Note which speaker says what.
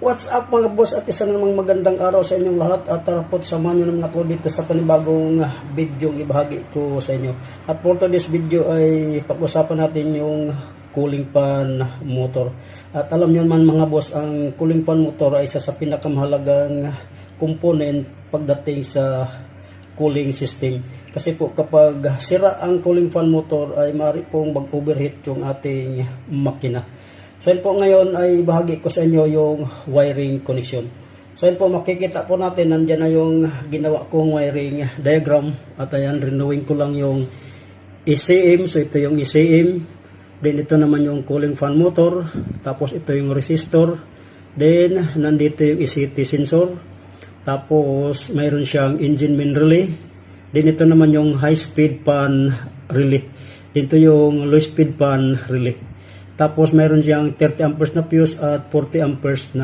Speaker 1: What's up mga boss at isa namang magandang araw sa inyong lahat at tarapot samahan nyo naman ako dito sa panibagong video yung ibahagi ko sa inyo. At for today's video ay pag-usapan natin yung cooling fan motor. At alam nyo man mga boss, ang cooling fan motor ay isa sa pinakamahalagang component pagdating sa cooling system. Kasi po kapag sira ang cooling fan motor ay maaari pong mag-overheat yung ating makina. So yun po ngayon ay bahagi ko sa inyo yung wiring connection. So yun po makikita po natin, nandyan na yung ginawa kong wiring diagram. At ayan, renewing ko lang yung ECM. So ito yung ECM. Then ito naman yung cooling fan motor. Tapos ito yung resistor. Then nandito yung ECT sensor. Tapos mayroon siyang engine main relay. Then ito naman yung high speed fan relay. Dito yung low speed fan relay. Tapos mayroon siyang 30 amperes na fuse at 40 amperes na